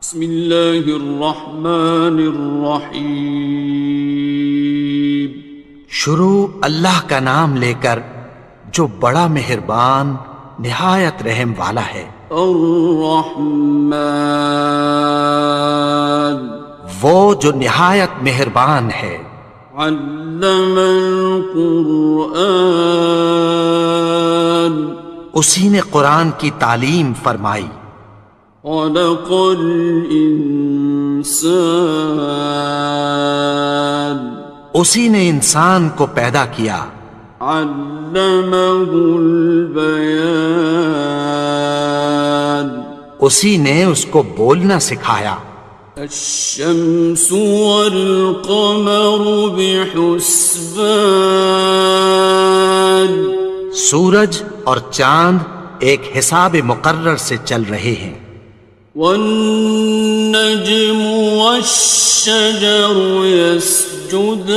بسم اللہ الرحمن الرحیم۔ شروع اللہ کا نام لے کر جو بڑا مہربان نہایت رحم والا ہے۔ الرحمن، وہ جو نہایت مہربان ہے۔ علم القرآن، اسی نے قرآن کی تعلیم فرمائی۔ خلق الانسان، اسی نے انسان کو پیدا کیا۔ علمہ البیان، اسی نے اس کو بولنا سکھایا۔ الشمس والقمر بحسبان، سورج اور چاند ایک حساب مقرر سے چل رہے ہیں۔ والنجم والشجر يسجدان،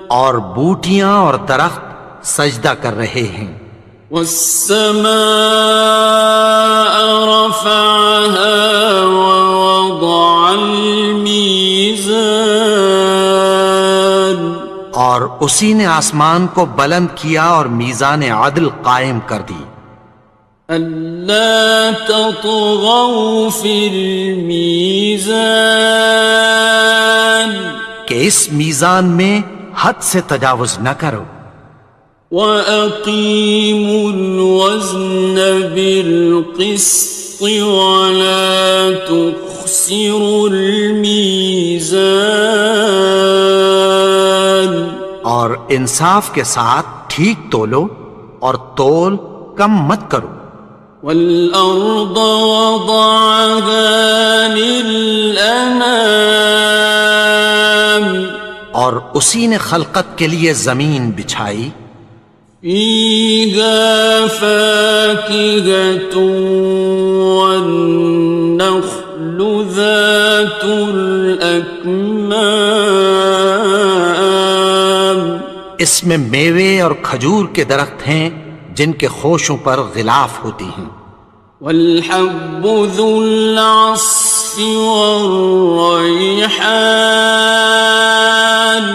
اور بوٹیاں اور درخت سجدہ کر رہے ہیں۔ والسماء رفعها ووضع الميزان، اور اسی نے آسمان کو بلند کیا اور میزان عدل قائم کر دی۔ ألا تطغوا في الميزان، کہ اس میزان میں حد سے تجاوز نہ کرو۔ وَأَقِيمُوا الْوَزْنَ بِالْقِسْطِ وَلَا تُخْسِرُوا الْمِيزَانَ، اور انصاف کے ساتھ ٹھیک تولو اور تول کم مت کرو۔ وَالْأَرْضَ وَضَعَهَا لِلْأَنَامِ، اور اسی نے خلقت کے لیے زمین بچھائی۔ فِيهَا فَاكِهَةٌ وَالنَّخْلُ ذَاتُ الْأَكْمَامِ، اس میں میوے اور کھجور کے درخت ہیں جن کے خوشوں پر غلاف ہوتی ہیں۔ وَالْحَبُّ ذُو الْعَصْفِ وَالرَّيْحَانِ،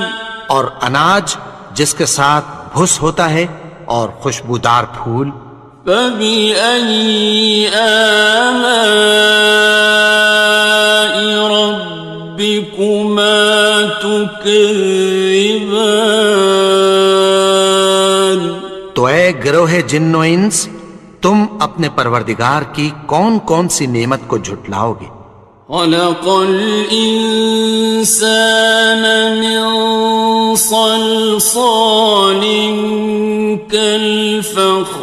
اور اناج جس کے ساتھ بھس ہوتا ہے اور خوشبودار پھول۔ فَبِأَيِّ آلَاءِ رَبِّكُمَا تُكَذِّبَانِ، تو اے گروہ جن و انس، تم اپنے پروردگار کی کون کون سی نعمت کو جھٹلاؤ گے؟ خَلَقَ الْإِنسَانَ مِنْ صَلْصَالٍ كَالْفَخَّارِ،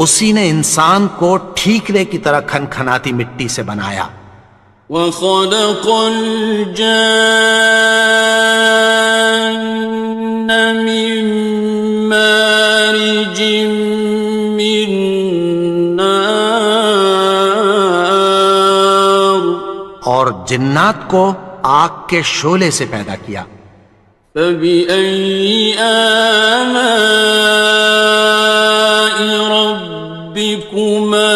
اسی نے انسان کو ٹھیکرے کی طرح کھنکھناتی مٹی سے بنایا۔ وَخَلَقَ الْجَانَّ مِن مَّارِجٍ مِّن نَّارٍ، اور جنات کو آگ کے شعلے سے پیدا کیا۔ فَبِأَيِّ آلَاءِ رَبِّكُمَا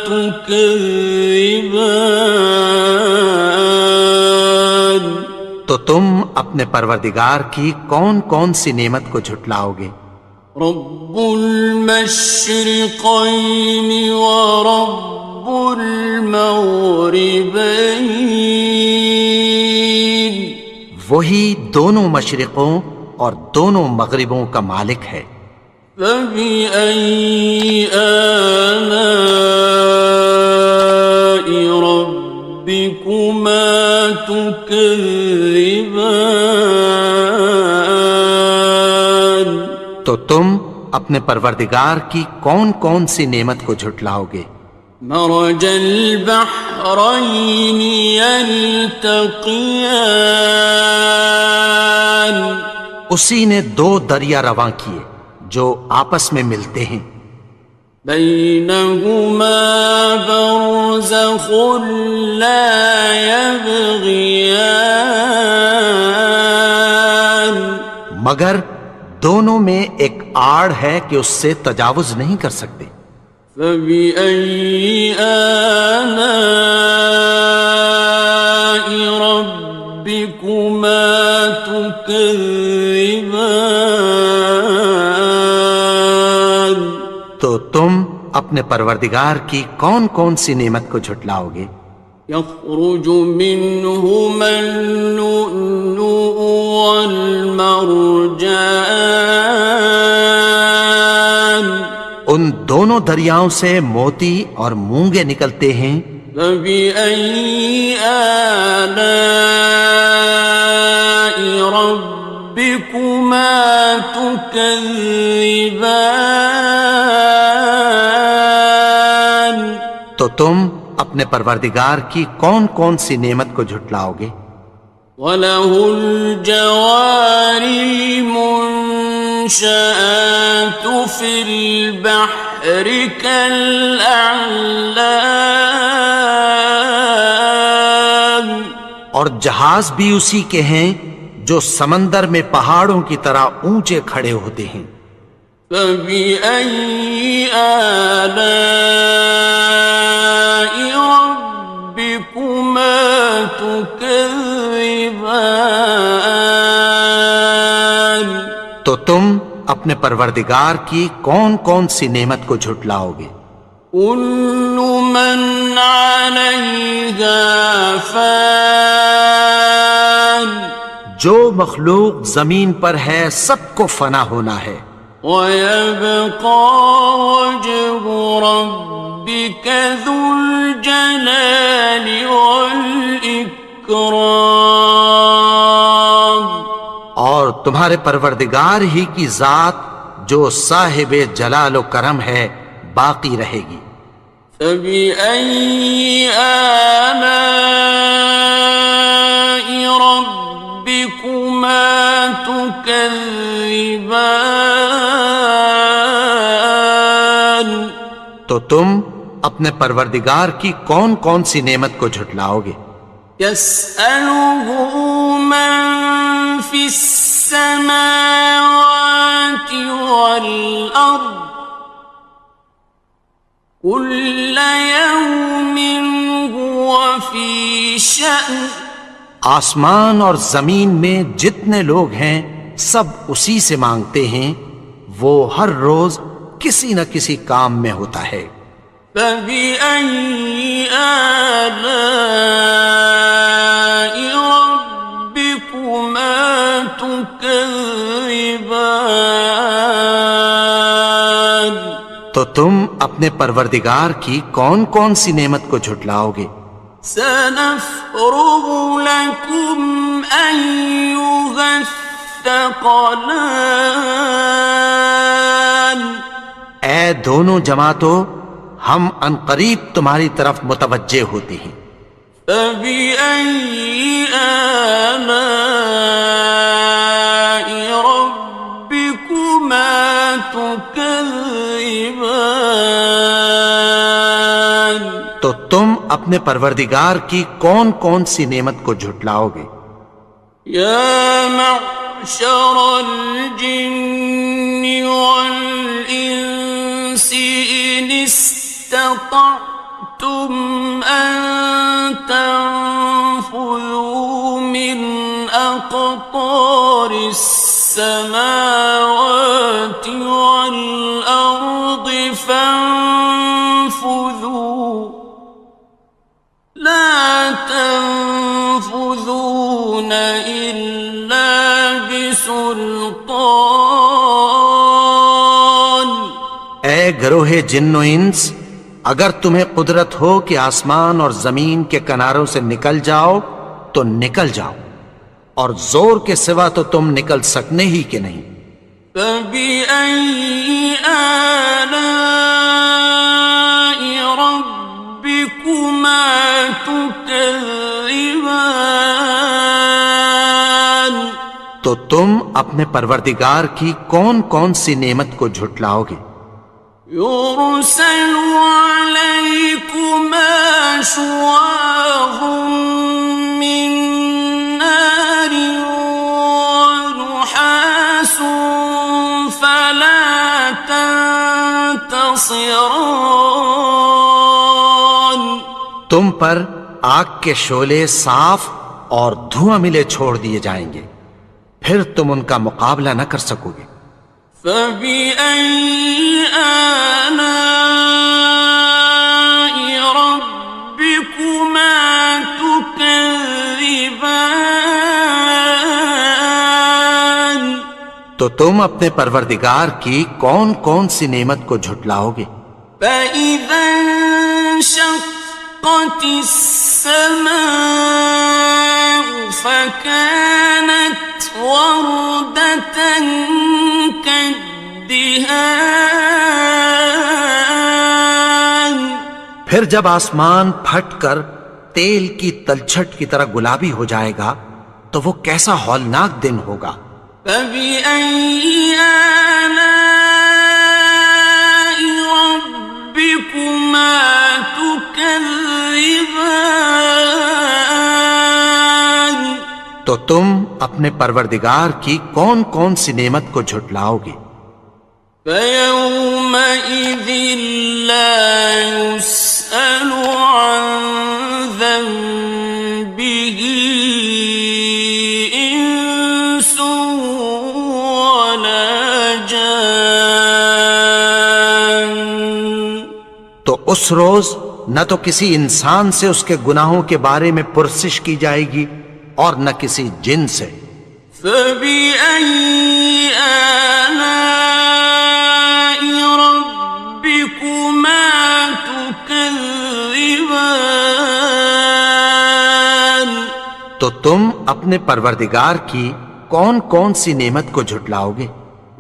تُكَذِّبَانِ، تو تم اپنے پروردگار کی کون کون سی نعمت کو جھٹلاؤ گے؟ رب المشرقین ورب المغربین، وہی دونوں مشرقوں اور دونوں مغربوں کا مالک ہے۔ فَبِأَيِّ آلَاءِ رَبِّكُمَا تُكَذِّبَانِ، تو تم اپنے پروردگار کی کون کون سی نعمت کو جھٹلاؤ گے؟ مرج البحرین یلتقیان، اسی نے دو دریا رواں کیے جو آپس میں ملتے ہیں۔ بینہما برزخ لا یبغیان، مگر دونوں میں ایک آڑ ہے کہ اس سے تجاوز نہیں کر سکتے۔ فبأي آلاء ربكما تكذبان؟ تو تم اپنے پروردگار کی کون کون سی نعمت کو جھٹلاؤ گے؟ يخرج منهما اللؤلؤ والمرجان ان دونوں دریاؤں سے موتی اور مونگے نکلتے ہیں۔ فبأي آلاء ربكما تكذبان؟ تو تم اپنے پروردگار کی کون کون سی نعمت کو جھٹلاؤ گے؟ وَلَهُ الْجَوَارِ الْمُنشَآتُ فِي الْبَحْرِ كَالْأَعْلَامِ، اور جہاز بھی اسی کے ہیں جو سمندر میں پہاڑوں کی طرح اونچے کھڑے ہوتے ہیں۔ فَبِأَيِّ آلَاءِ رَبِّكُمَا تُكَذِّبَانِ؟ تو تم اپنے پروردگار کی کون کون سی نعمت کو جھٹلاؤ گے؟ كُلُّ مَنْ عَلَيْهَا فَانٍ، جو مخلوق زمین پر ہے سب کو فنا ہونا ہے۔ وَيَبْقَى وَجْهُ رَبِّكَ ذُو الْجَلَالِ وَالْإِكْرَامِ، اور تمہارے پروردگار ہی کی ذات جو صاحب جلال و کرم ہے باقی رہے گی۔ فَبِأَيِّ آلَاءِ رَبِّكُمَا تُكَذِّبَانِ؟ تو تم اپنے پروردگار کی کون کون سی نعمت کو جھٹلاؤ گے؟ يَسْأَلُهُ مَن فِي السَّمَاوَاتِ وَالْأَرْضِ كُلَّ يَوْمٍ هُوَ فِي شَأْنٍ، آسمان اور زمین میں جتنے لوگ ہیں سب اسی سے مانگتے ہیں، وہ ہر روز کسی نہ کسی کام میں ہوتا ہے۔ فَبِأَيِّ آلَاءِ رَبِّكُمَا تُكَذِّبَانِ؟ تو تم اپنے پروردگار کی کون کون سی نعمت کو جھٹلاؤ گے؟ سَنَفْرُغُ لَكُمْ أَيُّهَ الثَّقَلَانِ، اے دونوں جماعتوں ہم عنقریب تمہاری طرف متوجہ ہوتے ہیں۔ فَبِأَيِّ آلَاءِ رَبِّكُمَا تُكَذِّبَانِ؟ تو تم اپنے پروردگار کی کون کون سی نعمت کو جھٹلاؤ گے؟ يَا مَعْشَرَ الْجِنِّ وَالْإِنسِ إِنِ اسْتَطَعْتُمْ أَن تَنفُذُوا مِنْ أَقْطَارِ السَّمَاوَاتِ وَالْأَرْضِ فَانفُذُوا لَا تَنفُذُونَ إِلَّا بِسُلْطَانٍ۔ اے گروہ جن و انس، اگر تمہیں قدرت ہو کہ آسمان اور زمین کے کناروں سے نکل جاؤ تو نکل جاؤ، اور زور کے سوا تو تم نکل سکنے ہی کہ نہیں۔ فَبِأَيِّ آلَاءِ رَبِّكُمَا تُكَذِّبَانِ؟ تو تم اپنے پروردگار کی کون کون سی نعمت کو جھٹلاؤ گے؟ يُرْسَلُ عَلَيْكُمَا شُوَاظٌ مِّن نَّارٍ وَنُحَاسٌ خاصران. تم پر آگ کے شعلے صاف اور دھواں ملے چھوڑ دیے جائیں گے، پھر تم ان کا مقابلہ نہ کر سکو گے۔ فبأي آلاء ربكما تكذبان. تو تم اپنے پروردگار کی کون کون سی نعمت کو جھٹلاؤ گے؟ فإذا انشقت السماء فكانت وردة كالدهان. پھر جب آسمان پھٹ کر تیل کی تلچھٹ کی طرح گلابی ہو جائے گا تو وہ کیسا ہولناک دن ہوگا۔ فبأي آلاء ربكما تكذبان. تو تم اپنے پروردگار کی کون کون سی نعمت کو جھٹلاؤ گے؟ فيومئذ لا يسأل عن ذنبه إنس ولا جان. تو اس روز نہ تو کسی انسان سے اس کے گناہوں کے بارے میں پرسش کی جائے گی اور نہ کسی جن سے۔ فبأي آلاء ربكما تكذبان. تو تم اپنے پروردگار کی کون کون سی نعمت کو جھٹلاؤ گے؟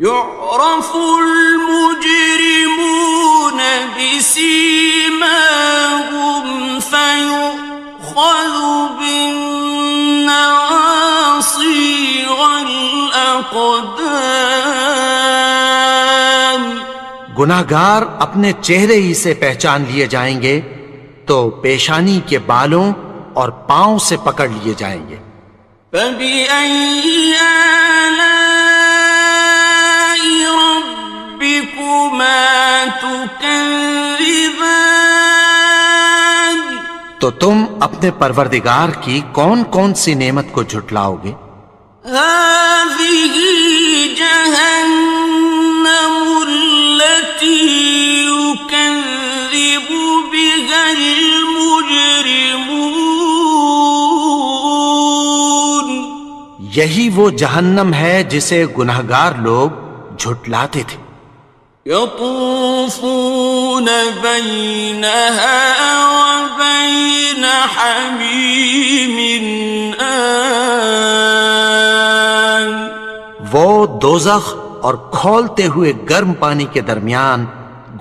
يعرف المجرمون بسيماهم فيؤخذ بالنواصي والأقدام. گناہگار اپنے چہرے ہی سے پہچان لیے جائیں گے تو پیشانی کے بالوں اور پاؤں سے پکڑ لیے جائیں گے۔ فبأي آلاء ربكما تكذبان. تو تم اپنے پروردگار کی کون کون سی نعمت کو جھٹلاؤ گے؟ هذه جهنم التي يكذب بها المجرمون. یہی وہ جہنم ہے جسے گناہگار لوگ جھٹلاتے تھے۔ يطوفون بينها وبين حميم آن. وہ دوزخ اور کھولتے ہوئے گرم پانی کے درمیان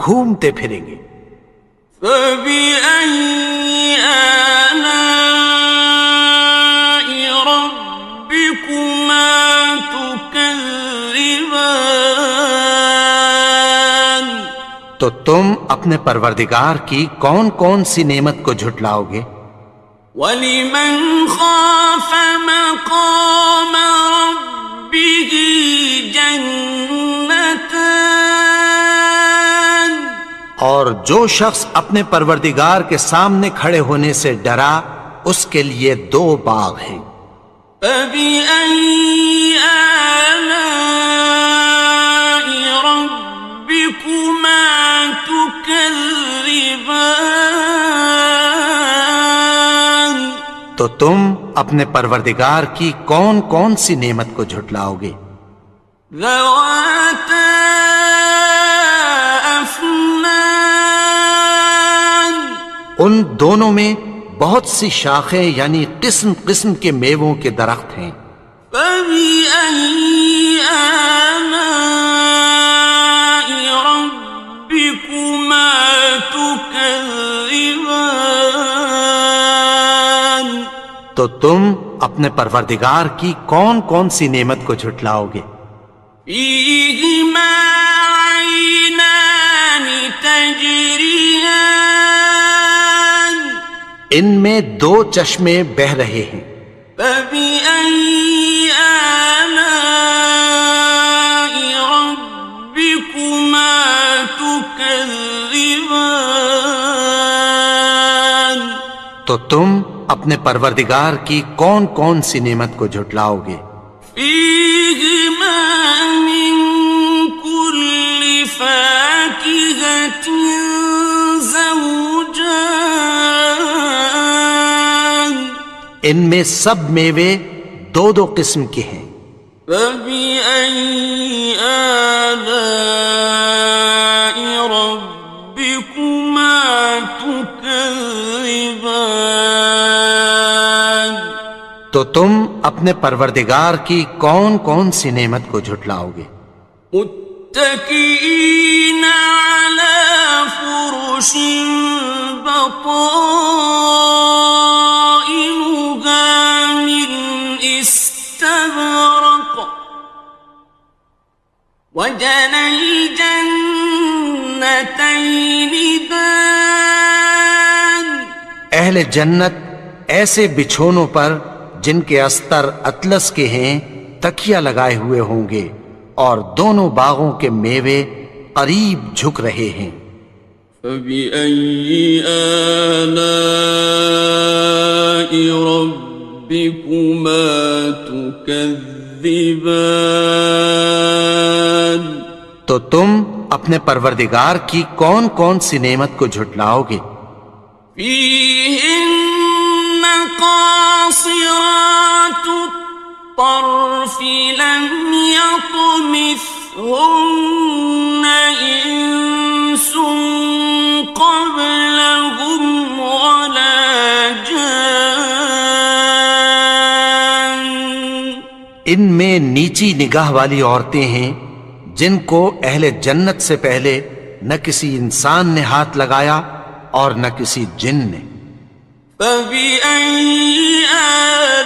گھومتے پھریں گے۔ فبأي آلاء ربكما تكذبان. تو تم اپنے پروردگار کی کون کون سی نعمت کو جھٹلاؤ گے؟ وَلِمَنْ خَافَ مَقَامَ رَبِّهِ جَنَّتَانِ. اور جو شخص اپنے پروردگار کے سامنے کھڑے ہونے سے ڈرا اس کے لیے دو باغ ہیں۔ فَبِأَيِّ آلَاءِ رَبِّكُمَا تُكَذِّبَانِ. تو تم اپنے پروردگار کی کون کون سی نعمت کو جھٹلاؤ گے؟ ذَوَاتَا أَفْنَانٍ. ان دونوں میں بہت سی شاخیں یعنی قسم قسم کے میووں کے درخت ہیں۔ فَبِأَيِّ آلَاءِ رَبِّكُمَا تُكَذِّبَانِ. تو تم اپنے پروردگار کی کون کون سی نعمت کو جھٹلاؤ گے؟ فِيهِمَا عَيْنَانِ تَجْرِيَانِ. ان میں دو چشمے بہہ رہے ہیں۔ فَبِأَيِّ آلَاءِ رَبِّكُمَا تُكَذِّبَانِ. تكذبان تو تم اپنے پروردگار کی کون کون سی نعمت کو جھٹلاؤ گے؟ فيهما من كل فاكهة زوجان ان میں سب میوے دو دو قسم کے ہیں۔ فبأي آلاء ربكما تكذبان تو تم اپنے پروردگار کی کون کون سی نعمت کو جھٹلاؤ گے؟ متكئين على فرش بطائنها من استبرق وجنى الجنتين دان اہل جنت ایسے بچھونوں پر جن کے استر اطلس کے ہیں تکیہ لگائے ہوئے ہوں گے اور دونوں باغوں کے میوے قریب جھک رہے ہیں۔ فبأي آلاء ربكما تكذبان تو تم اپنے پروردگار کی کون کون سی نعمت کو جھٹلاؤ گے؟ فيهن قاصرات الطرف لم يطمثهن إنس قبلهم ولا جان ان میں نیچی نگاہ والی عورتیں ہیں جن کو اہل جنت سے پہلے نہ کسی انسان نے ہاتھ لگایا اور نہ کسی جن نے۔ فبأي آلاء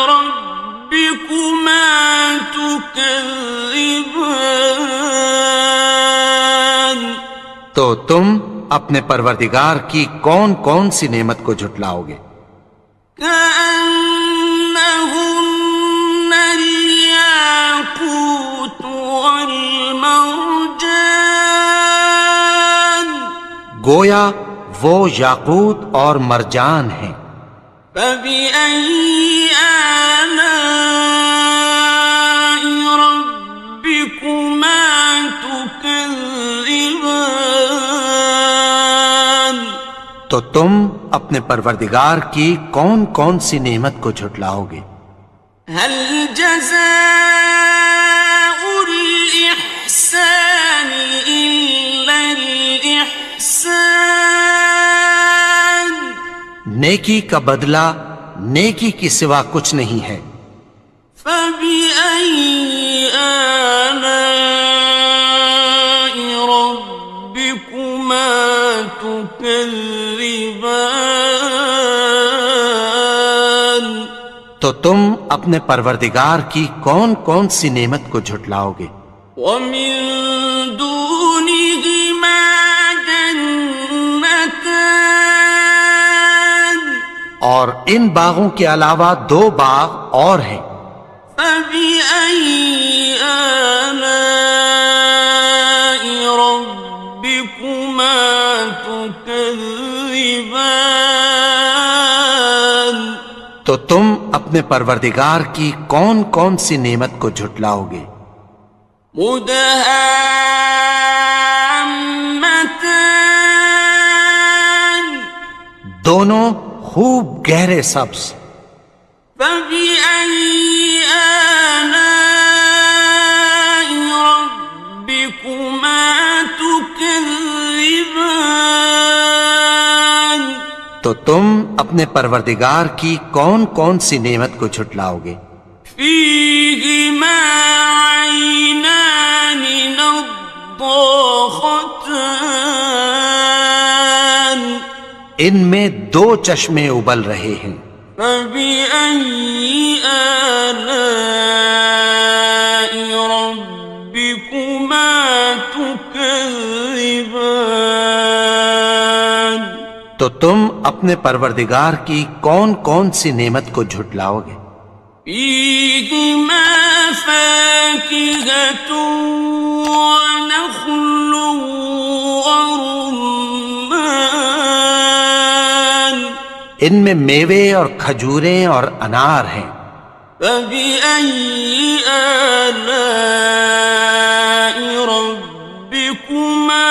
ربكما تكذبان تو تم اپنے پروردگار کی کون کون سی نعمت کو جھٹلاؤ گے؟ كأنهن الياقوت والمرجان گویا وہ یاقوت اور مرجان ہیں۔ فبأي آلاء ربكما تكذبان تو تم اپنے پروردگار کی کون کون سی نعمت کو جھٹلاؤ گے؟ هل جزاء الإحسان إلا الإحسان نیکی کا بدلہ نیکی کی سوا کچھ نہیں ہے۔ فبأي آلاء ربكما تكذبان تو تم اپنے پروردگار کی کون کون سی نعمت کو جھٹلاؤ گے؟ ومن دونهما جنتان اور ان باغوں کے علاوہ دو باغ اور ہیں۔ فبأي آلاء ربكما تكذبان تو تم اپنے پروردگار کی کون کون سی نعمت کو جھٹلاؤ گے؟ مدهامتان دونوں خوب گہرے سبز۔ فبأي آلاء ربكما تكذبان تو تم اپنے پروردگار کی کون کون سی نعمت کو جھٹلاؤ گے؟ فيهما عينان نضاختان ان میں دو چشمے ابل رہے ہیں۔ فبأي آلاء ربكما تكذبان تو تم اپنے پروردگار کی کون کون سی نعمت کو جھٹلاؤ گے؟ فيهما فاكهة ونخل ورمان ان میں میوے اور کھجوریں اور انار ہیں. فبأي آلاء ربكما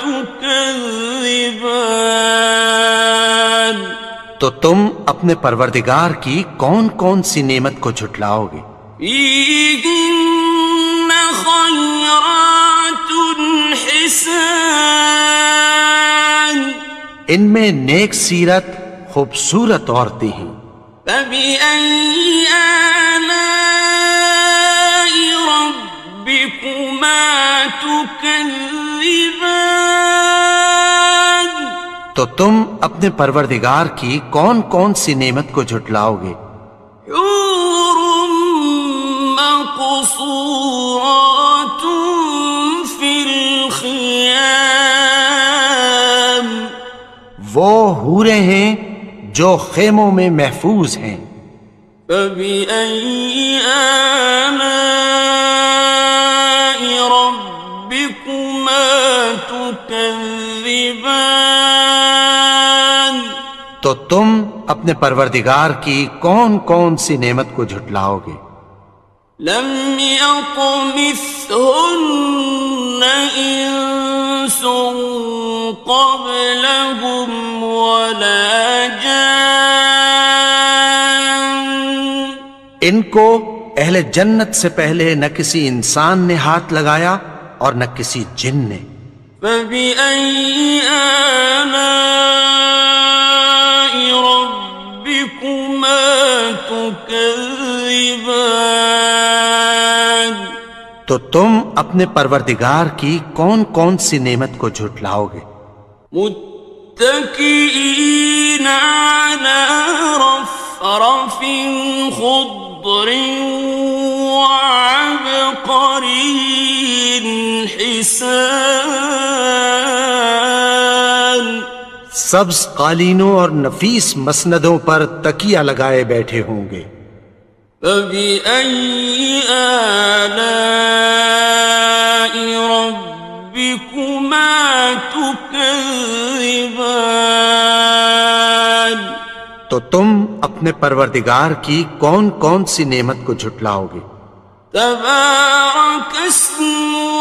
تكذبان تو تم اپنے پروردگار کی کون کون سی نعمت کو جھٹلاؤ گے؟ فيهن خيرات حسان ان میں نیک سیرت خوبصورت عورتیں ہیں. فبأي آلاء ربكما تكذبان تو تم اپنے پروردگار کی کون کون سی نعمت کو جھٹلاؤ گے؟ حور مقصورات في الخيام وہ حوریں ہیں جو خیموں میں محفوظ ہیں. فبأي آلاء ربكما تكذبان تو تم اپنے پروردگار کی کون کون سی نعمت کو جھٹلاؤ گے؟ لم يطمثهن إنس قبلهم ولا جان ان کو اہل جنت سے پہلے نہ کسی انسان نے ہاتھ لگایا اور نہ کسی جن نے. فبأي آلاء ربكما تكذبان تو تم اپنے پروردگار کی کون کون سی نعمت کو جھٹلاؤ گے؟ متكئين على رفرف خضر وعبقري حسان سبز قالینوں اور نفیس مسندوں پر تکیہ لگائے بیٹھے ہوں گے. فبأي آلاء ربكما تكذبان تو تم اپنے پروردگار کی کون کون سی نعمت کو جھٹلاؤ گے؟ تبارك اسم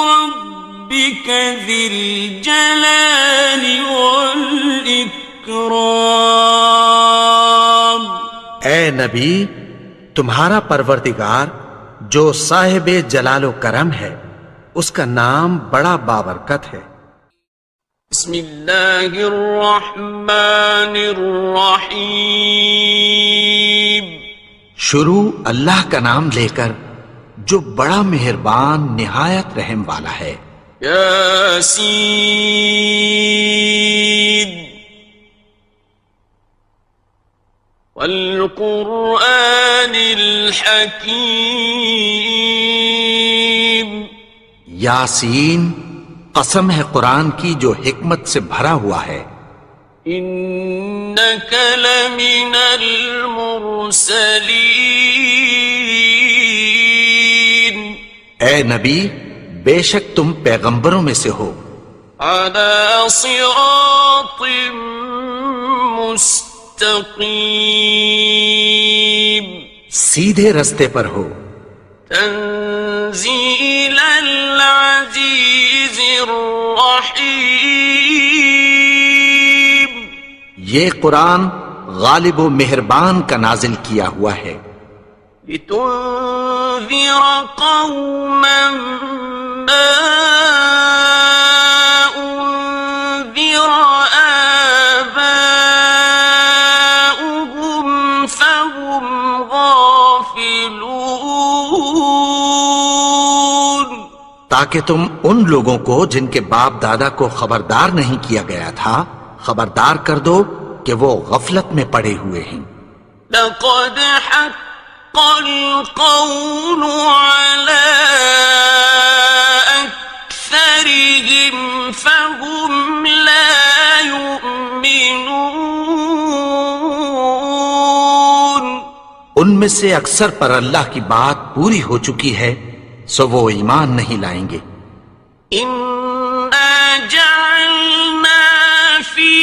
ربك ذي الجلال والإكرام اے نبی، تمہارا پروردگار جو صاحب جلال و کرم ہے اس کا نام بڑا بابرکت ہے. بسم اللہ الرحمن الرحیم شروع اللہ کا نام لے کر جو بڑا مہربان نہایت رحم والا ہے. یاسین والقرآن الحکیم یاسین، قسم ہے قرآن کی جو حکمت سے بھرا ہوا ہے. انک لمن المرسلین اے نبی، بے شک تم پیغمبروں میں سے ہو. علی صراط مستقیم سیدھے رستے پر ہو. تنزیل العزیز الرحیم یہ قرآن غالب و مہربان کا نازل کیا ہوا ہے. لتنذر قوما ما انذر آباؤهم فهم غافلون تاکہ تم ان لوگوں کو جن کے باپ دادا کو خبردار نہیں کیا گیا تھا خبردار کر دو کہ وہ غفلت میں پڑے ہوئے ہیں. لقد حق القول على أكثرهم فهم لا يؤمنون ان میں میں سے اکثر پر اللہ کی بات پوری ہو چکی ہے، سو وہ ایمان نہیں لائیں گے۔ إنا جعلنا في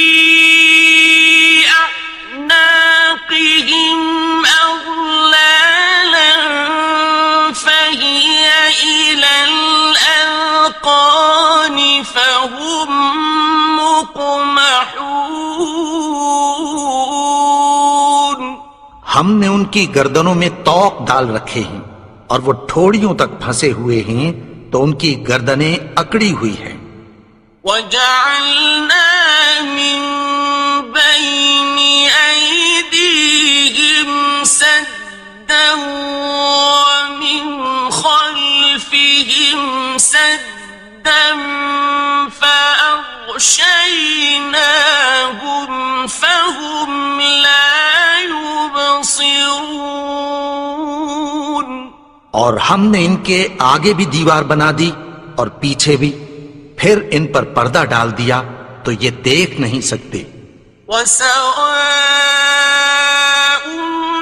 أعناقهم أغلالا فهي إلى الأذقان فهم مقمحون۔ ہم نے ان کی گردنوں میں طوق ڈال رکھے ہیں اور وہ ٹھوڑیوں تک پھنسے ہوئے ہیں، تو ان کی گردنیں اکڑی ہوئی ہیں۔ وَجَعَلْنَا مِن بَيْنِ أَيْدِيهِمْ سَدًّا وَمِنْ خَلْفِهِمْ سَدًّا فَأَغْشَيْنَاهُمْ فَهُمْ لَا يُبْصِرُونَ۔ اور ہم نے ان کے آگے بھی دیوار بنا دی اور پیچھے بھی، پھر ان پر پردہ ڈال دیا تو یہ دیکھ نہیں سکتے۔ وَسَوَاءٌ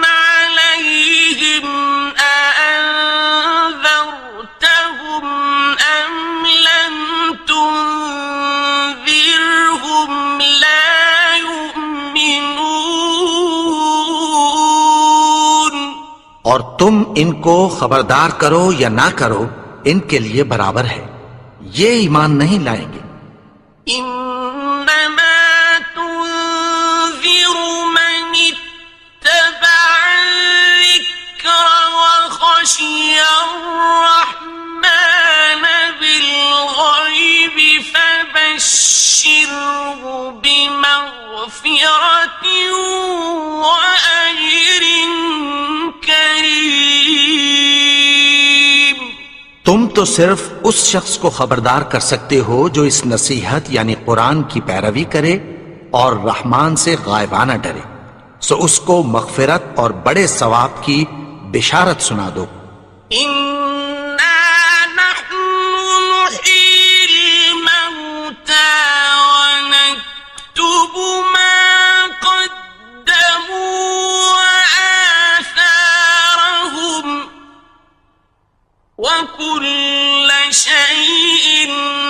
عَلَيْهِمْ أَأَنذَرْتَهُمْ أَمْ لَمْ تُنذِرْهُمْ لَا يُؤْمِنُونَ۔ اور تم ان کو خبردار کرو یا نہ کرو، ان کے لیے برابر ہے، یہ ایمان نہیں لائیں گے۔ إنما تنذر من اتبع الذكر وخشي الرحمن بالغيب فبشره بمغفرة وأجر كريم۔ تم تو صرف اس شخص کو خبردار کر سکتے ہو جو اس نصیحت یعنی قرآن کی پیروی کرے اور رحمان سے غائبانہ ڈرے، سو اس کو مغفرت اور بڑے ثواب کی بشارت سنا دو۔ إنا نحن نحيي الموتى ونكتب ما قدموا وآثارهم وكل شيء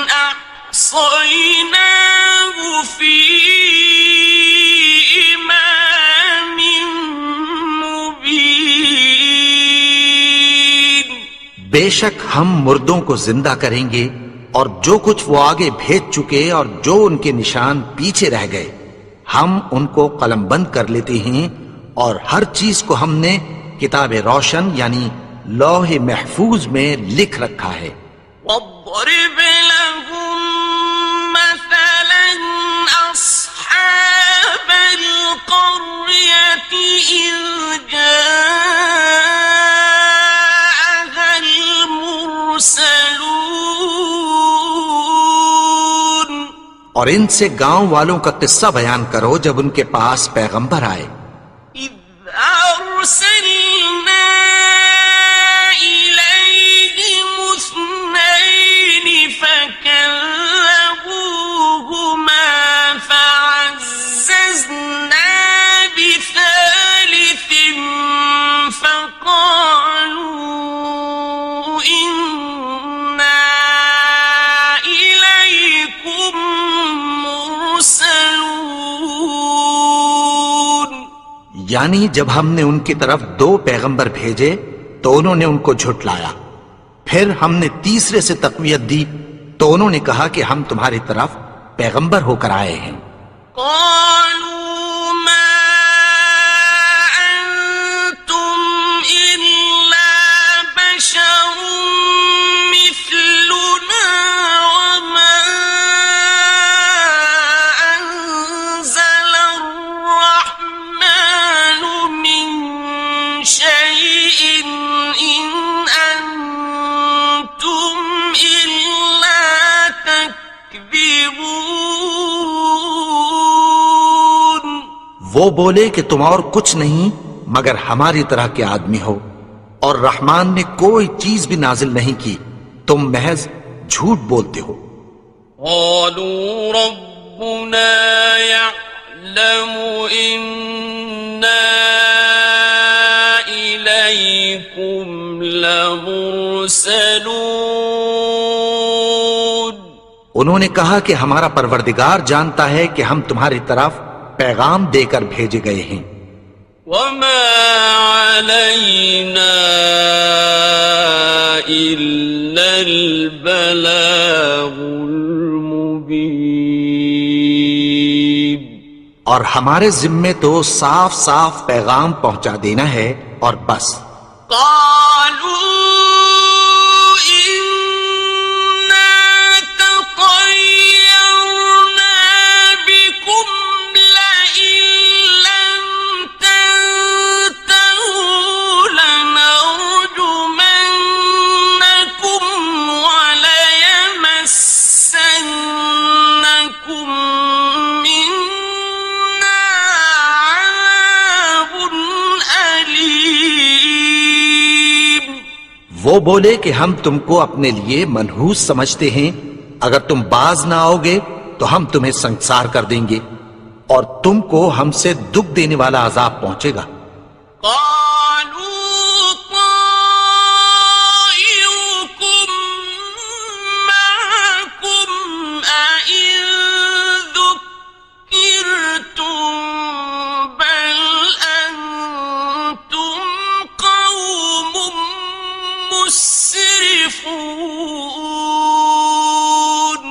أحصيناه في إمام مبين۔ بے شک ہم مردوں کو زندہ کریں گے، اور جو کچھ وہ آگے بھیج چکے اور جو ان کے نشان پیچھے رہ گئے ہم ان کو قلم بند کر لیتے ہیں، اور ہر چیز کو ہم نے کتاب روشن یعنی لوح محفوظ میں لکھ رکھا ہے۔ واضرب لهم مثلا أصحاب القرية إذ جاءها المرسلون۔ اور ان سے گاؤں والوں کا قصہ بیان کرو جب ان کے پاس پیغمبر آئے۔ إذ أرسلنا إليهم اثنين فكذبوهما فعززنا بثالث فقالوا إنا إليكم مرسلون۔ یعنی جب ہم نے ان کی طرف 2 پیغمبر بھیجے تو انہوں نے ان کو جھٹلایا، پھر ہم نے تیسرے سے تقویت دی تو انہوں نے کہا کہ ہم تمہاری طرف پیغمبر ہو کر آئے ہیں۔ قالوا ما أنتم إلا بشر مثلنا وما أنزل الرحمن من شيء إن أنتم إلا تكذبون۔ وہ بولے کہ تم اور کچھ نہیں مگر ہماری طرح کے آدمی ہو، اور رحمان نے کوئی چیز بھی نازل نہیں کی، تم محض جھوٹ بولتے ہو۔ قالوا ربنا يعلم إنا إليكم لمرسلون انہوں نے کہا کہ ہمارا پروردگار جانتا ہے کہ ہم تمہاری طرف پیغام دے کر بھیجے گئے ہیں. وما علينا إلا البلاغ المبين اور ہمارے ذمے تو صاف صاف پیغام پہنچا دینا ہے اور بس. قالوا إنا تطيرنا بكم لئن لم تنتهوا لنرجمنكم وليمسنكم منا عذاب أليم. وہ بولے کہ ہم تم کو اپنے لیے منحوس سمجھتے ہیں، اگر تم باز نہ آؤ گے تو ہم تمہیں سنسار کر دیں گے اور تم کو ہم سے دکھ دینے والا عذاب پہنچے گا. قالوا طائركم معكم أئن ذكرتم بل أنتم قوم مسرفون.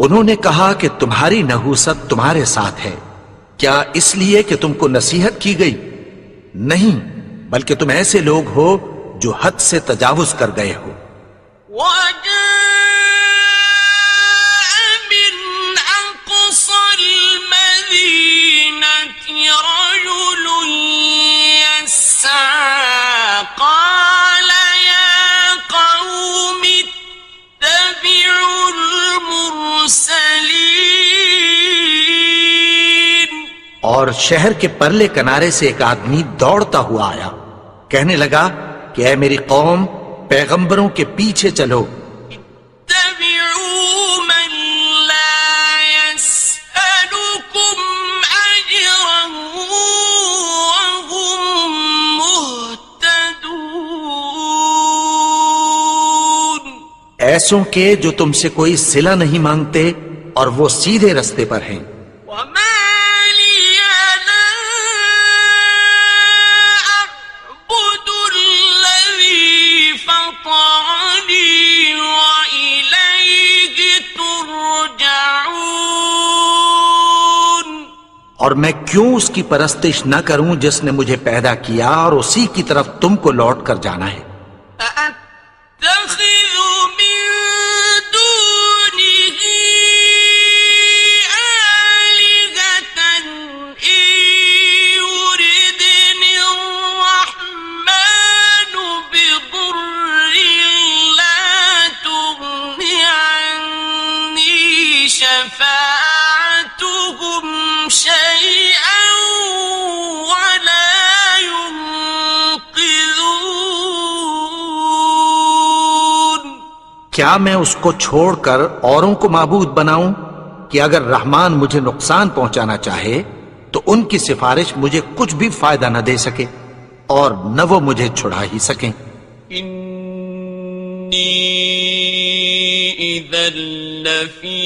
انہوں نے کہا کہ تمہاری نحوست تمہارے ساتھ ہے، کیا اس لیے کہ تم کو نصیحت کی گئی؟ نہیں، بلکہ تم ایسے لوگ ہو جو حد سے تجاوز کر گئے ہو. وجاء من أقصى المدينة رجل يسعى قال يا قوم اتبعوا المرسلين. اور شہر کے پرلے کنارے سے ایک آدمی دوڑتا ہوا آیا، کہنے لگا کہ اے میری قوم، پیغمبروں کے پیچھے چلو. اتبعوا من لا يسألكم أجرا وهم مهتدون. ایسوں کے جو تم سے کوئی صلہ نہیں مانگتے اور وہ سیدھے رستے پر ہیں. وما لي لا أعبد الذي فطرني وإليه ترجعون. اور میں کیوں اس کی پرستش نہ کروں جس نے مجھے پیدا کیا اور اسی کی طرف تم کو لوٹ کر جانا ہے. أأتخذ من دونه آلهة إن يردني الرحمن بضر لا تغن عني شفاعتهم شيئا ولا ينقذون. کیا میں اس کو چھوڑ کر اوروں کو معبود بناؤں کہ اگر رحمان مجھے نقصان پہنچانا چاہے تو ان کی سفارش مجھے کچھ بھی فائدہ نہ دے سکے اور نہ وہ مجھے چھڑا ہی سکیں. إني إذا لفي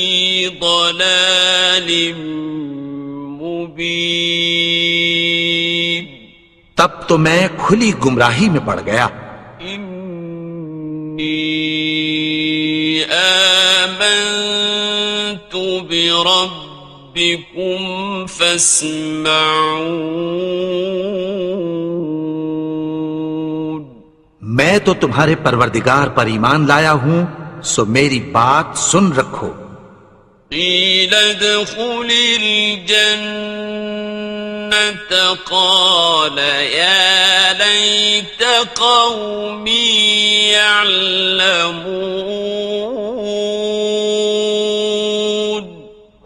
ضلال مبين. تب تو میں کھلی گمراہی میں پڑ گیا. إني آمنت بربكم فاسمعون. میں تو تمہارے پروردگار پر ایمان لایا ہوں، سو میری بات سن رکھو. قيل ادخل الجنة قال يا ليت قومي يعلمون.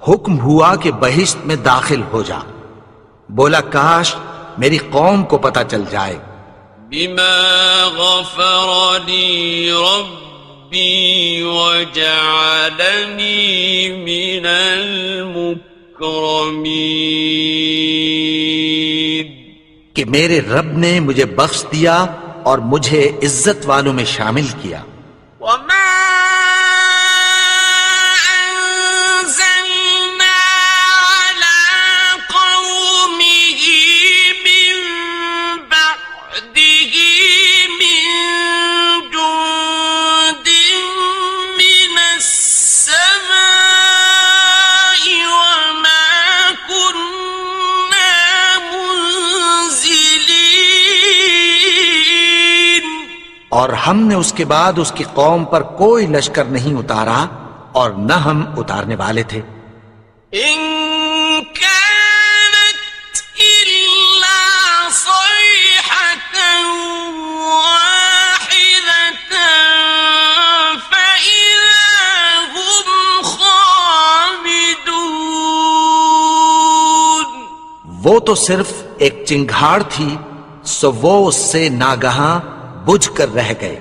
حکم ہوا کہ بہشت میں داخل ہو جا. بولا کاش میری قوم کو پتہ چل جائے. بما غفر لي ربي وجعلني من المكرمين. کہ میرے رب نے مجھے بخش دیا اور مجھے عزت والوں میں شامل کیا. وما أنزلنا على قومه من بعده من جند من السماء وما كنا منزلين. اور ہم نے اس کے بعد اس کی قوم پر کوئی لشکر نہیں اتارا اور نہ ہم اتارنے والے تھے. إن كانت إلا صيحة واحدة فإذا هم خامدون. وہ تو صرف ایک چنگھاڑ تھی، سو وہ اس سے ناگہاں بجھ کر رہ گئے.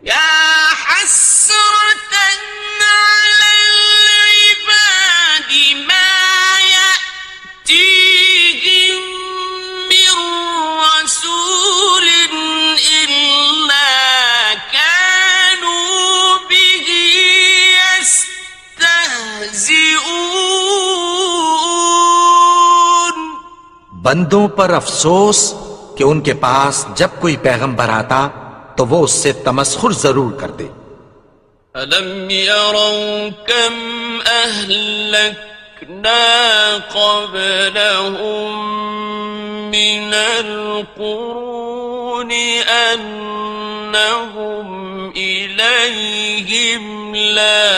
يا حسرة على العباد ما يأتيهم من رسول إلا كانوا به يستهزئون. بندوں پر افسوس کہ ان کے پاس جب کوئی پیغمبر آتا تو وہ اس سے تمسخر ضرور کرتے. ألم يروا كم أهلكنا قبلهم من القرون أنهم إليهم لا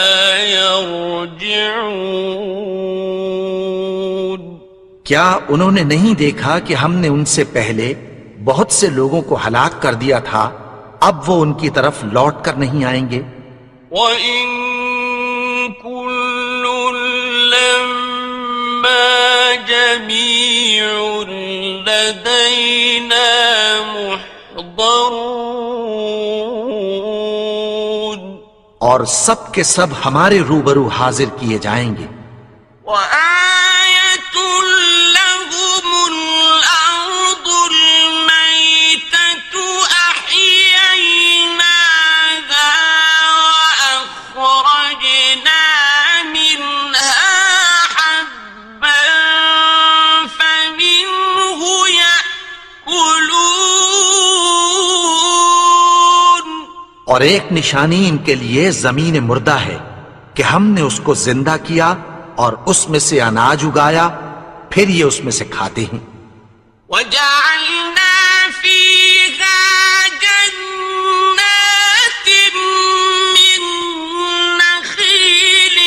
يرجعون. کیا انہوں نے نہیں دیکھا کہ ہم نے ان سے پہلے بہت سے لوگوں کو ہلاک کر دیا تھا، اب وہ ان کی طرف لوٹ کر نہیں آئیں گے. وَإِن كُلٌّ لَّمَّا جَمِيعٌ لَّدَيْنَا مُحْضَرُونَ. اور سب کے سب ہمارے روبرو حاضر کیے جائیں گے. وَآيَةٌ لَّهُمُ الْأَرْضُ الْمَيْتَةُ أَحْيَيْنَاهَا وَأَخْرَجْنَا مِنْهَا حَبًّا فَمِنْهُ يَأْكُلُونَ. اور ایک نشانی ان کے لیے زمین مردہ ہے کہ ہم نے اس کو زندہ کیا اور اس میں سے اناج اگایا، پھر یہ اس میں سے کھاتے ہیں. وَجَعَلْنَا فِيهَا جَنَّاتٍ مِّن نَّخِيلٍ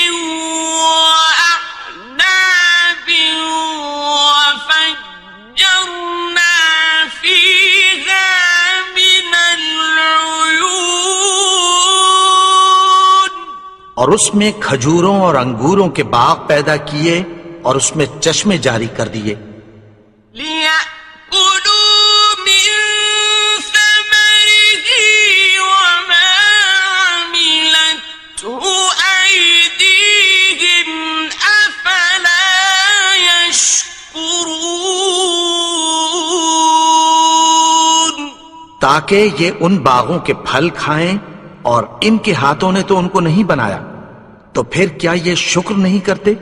وَأَعْنَابٍ وَفَجَّرْنَا فِيهَا مِنَ الْعُيُونِ. اور اس میں کھجوروں اور انگوروں کے باغ پیدا کیے اور اس میں چشمے جاری کر دیے. لِيَأْكُلُوا مِن ثَمَرِهِ وَمَا عَمِلَتْهُ أَيْدِيهِمْ أَفَلَا يَشْكُرُونَ. تاکہ یہ ان باغوں کے پھل کھائیں، اور ان کے ہاتھوں نے تو ان کو نہیں بنایا، تو پھر کیا یہ شکر نہیں کرتے؟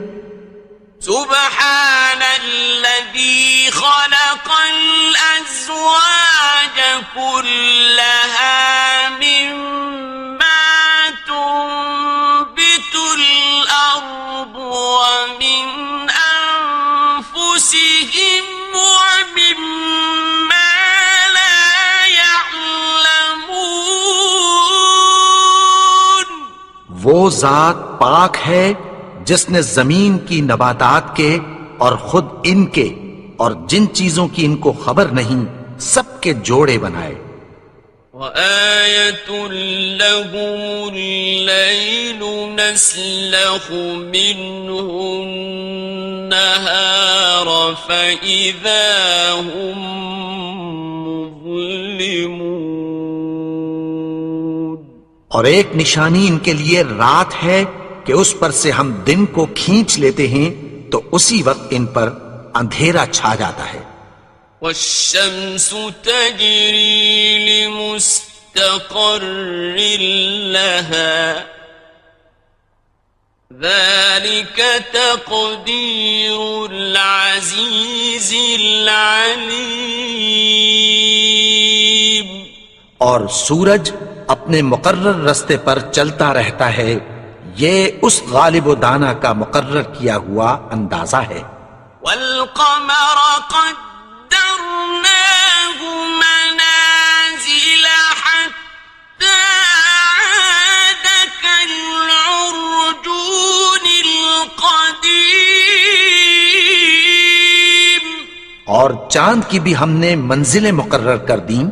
سبحان الذي خلق الأزواج كلها مما تنبت الأرض ومن أنفسهم ومما لا يعلمون. وہ ذات پاک ہے جس نے زمین کی نباتات کے اور خود ان کے اور جن چیزوں کی ان کو خبر نہیں سب کے جوڑے بنائے. وَآيَةٌ لَّهُمُ اللَّيْلُ نَسْلَخُ مِنْهُ النَّهَارَ فَإِذَا هُمْ مُظْلِمُونَ. اور ایک نشانی ان کے لیے رات ہے کہ اس پر سے ہم دن کو کھینچ لیتے ہیں تو اسی وقت ان پر اندھیرا چھا جاتا ہے. والشمس تجري لمستقر لها ذلك تقدير العزيز العليم. اور سورج اپنے مقرر رستے پر چلتا رہتا ہے، یہ اس غالب و دانا کا مقرر کیا ہوا اندازہ ہے. والقمر قدرناه منازل حتى عاد كالعرجون القديم. اور چاند کی بھی ہم نے منزلیں مقرر کر دیں،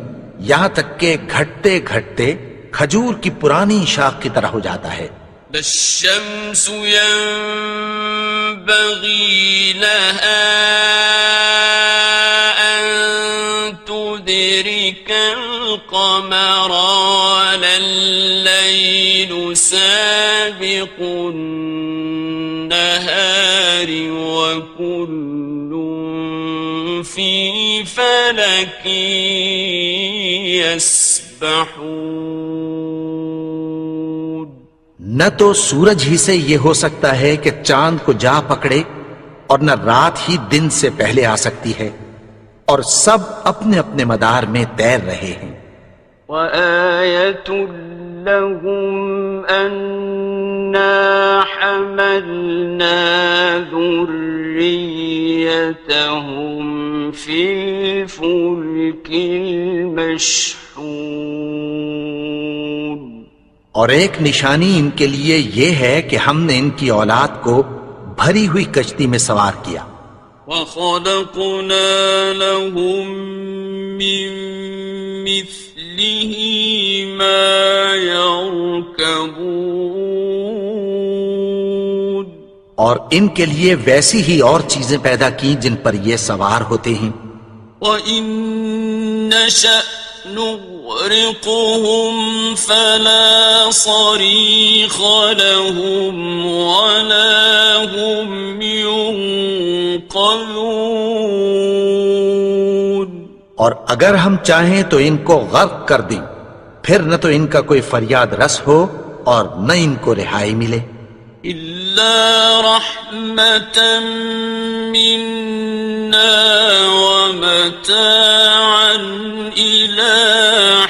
یہاں تک کہ گھٹتے گھٹتے کھجور کی پرانی شاخ کی طرح ہو جاتا ہے. لا الشمس ينبغي لها أن تدرك القمر ولا الليل سابق النهار وكل في فلك يسبحون. نہ تو سورج ہی سے یہ ہو سکتا ہے کہ چاند کو جا پکڑے، اور نہ رات ہی دن سے پہلے آ سکتی ہے، اور سب اپنے اپنے مدار میں تیر رہے ہیں. وَآيَةٌ لَهُمْ أَنَّا حَمَلْنَا ذُرِّيَّتَهُمْ فِي الْفُلْكِ الْمَشْحُونِ. اور ایک نشانی ان کے لیے یہ ہے کہ ہم نے ان کی اولاد کو بھری ہوئی کشتی میں سوار کیا. وَخَلَقْنَا لَهُم مِّن مِّثْلِهِ مَا يَرْكَبُونَ. اور ان کے لیے ویسی ہی اور چیزیں پیدا کی جن پر یہ سوار ہوتے ہیں. وَإِن نَّشَأْ نُغْرِقْهُمْ فَلَا صَرِيخَ لَهُمْ وَلَا هُمْ يُنقَذُونَ. اور اگر ہم چاہیں تو ان کو غرق کر دیں، پھر نہ تو ان کا کوئی فریاد رس ہو اور نہ ان کو رہائی ملے. إِلَّا رَحْمَةً مِّنَّا وَمَتَاعًا إِلَىٰ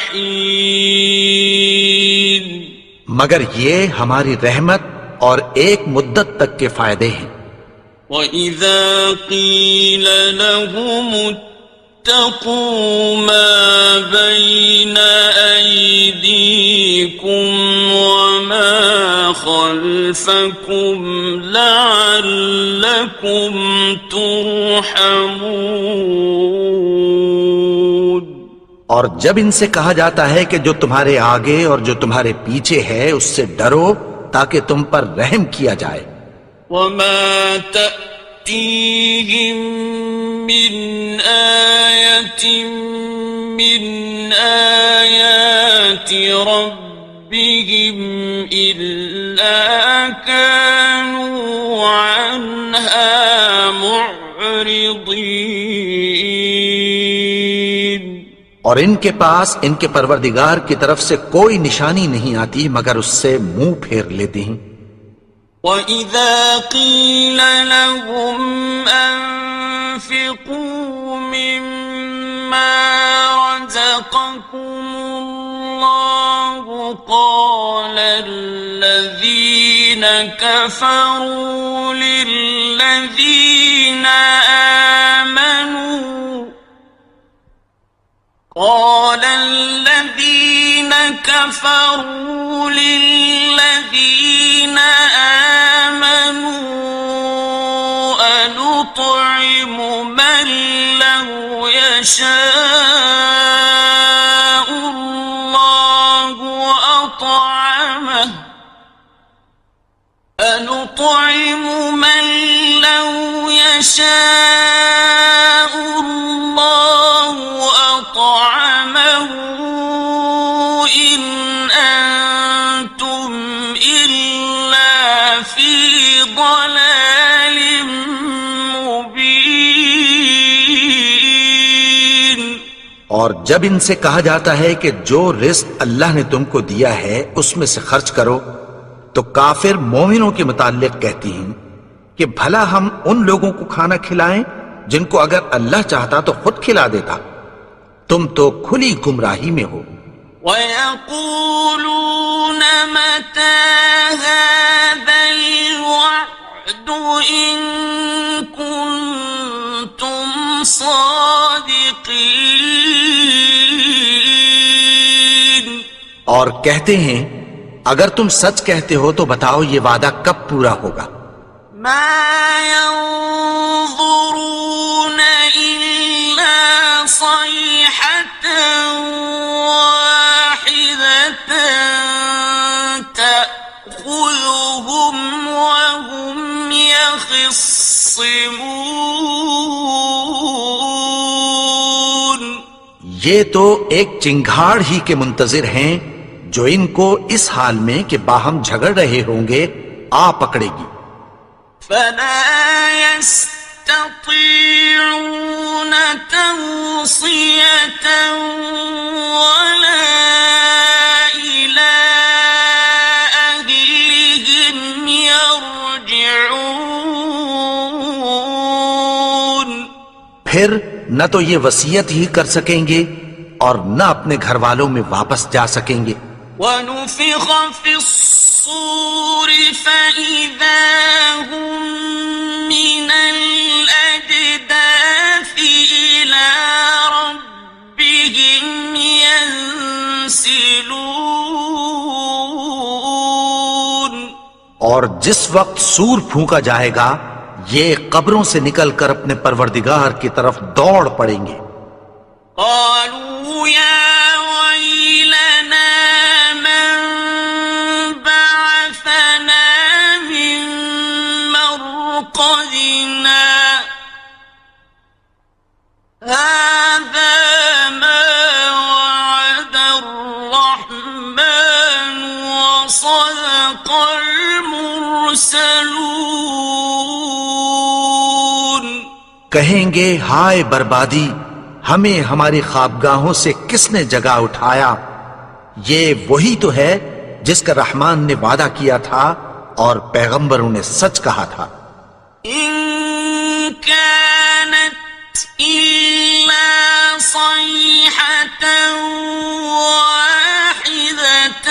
حِينٍ. مگر یہ ہماری رحمت اور ایک مدت تک کے فائدے ہیں. وَإِذَا قِيلَ لَهُمُ اتَّقُوا مَا بَيْنَ أَيْدِيكُمْ وَمَا خَلْفَكُمْ لَعَلَّكُمْ تُرْحَمُونَ. اور جب ان سے کہا جاتا ہے کہ جو تمہارے آگے اور جو تمہارے پیچھے ہے اس سے ڈرو تاکہ تم پر رحم کیا جائے. وَمَا تَأْتِيهِم مِّنْ آيَةٍ مِّنْ آيَاتِ رَبِّهِمْ إِلَّا كَانُوا عَنْهَا مُعْرِضِينَ. اور ان کے پاس ان کے پروردگار کی طرف سے کوئی نشانی نہیں آتی مگر اس سے منہ پھیر لیتے ہیں. وَإِذَا قِيلَ لَهُمْ أَنفِقُوا مِمَّا رَزَقَكُمُ اللَّهُ قَالَ الَّذِينَ كَفَرُوا لِلَّذِينَ آمنوا أنطعم من لو يشاء الله أطعمه أنطعم من لو يشاء الله أطعمه إن أنتم إلا في ضلال مبين. اور جب ان سے کہا جاتا ہے کہ جو رزق اللہ نے تم کو دیا ہے اس میں سے خرچ کرو، تو کافر مومنوں کے متعلق کہتی ہیں کہ بھلا ہم ان لوگوں کو کھانا کھلائیں جن کو اگر اللہ چاہتا تو خود کھلا دیتا، تم تو کھلی گمراہی میں ہو۔ وَيَقُولُونَ مَتَى هَذَا الْوَعْدُ إِن كُنتُمْ صَادِقِينَ، اور کہتے ہیں اگر تم سچ کہتے ہو تو بتاؤ یہ وعدہ کب پورا ہوگا۔ مَا يَنظُرُونَ إِلَّا صَيْحَةً وَاحِدَةً تَأْخُذُهُمْ وَهُمْ يَخِصِّمُونَ، یہ تو ایک چنگھاڑ ہی کے منتظر ہیں جو ان کو اس حال میں کہ باہم جھگڑ رہے ہوں گے آ پکڑے گی۔ فَلَا يَسْتَطِيعُونَ تَوْصِيَةً وَلَا إِلَىٰ أَهْلِهِمْ يَرْجِعُونَ، پھر نہ تو یہ وصیت ہی کر سکیں گے اور نہ اپنے گھر والوں میں واپس جا سکیں گے۔ وَنُفِخَ فِي الصُّورِ فَإِذَا هُم مِّنَ الْأَجْدَاثِ إِلَىٰ رَبِّهِمْ يَنسِلُونَ، اور جس وقت سور پھونکا جائے گا یہ قبروں سے نکل کر اپنے پروردگار کی طرف دوڑ پڑیں گے۔ قالوا يا ويلنا من بعثنا من مرقدنا هذا ما وعد الرحمن وصدق المرسلون، کہیں گے ہائے بربادی، ہمیں ہماری خوابگاہوں سے کس نے جگا اٹھایا، یہ وہی تو ہے جس کا رحمان نے وعدہ کیا تھا اور پیغمبروں نے سچ کہا تھا۔ إن كانت إلا صيحة واحدة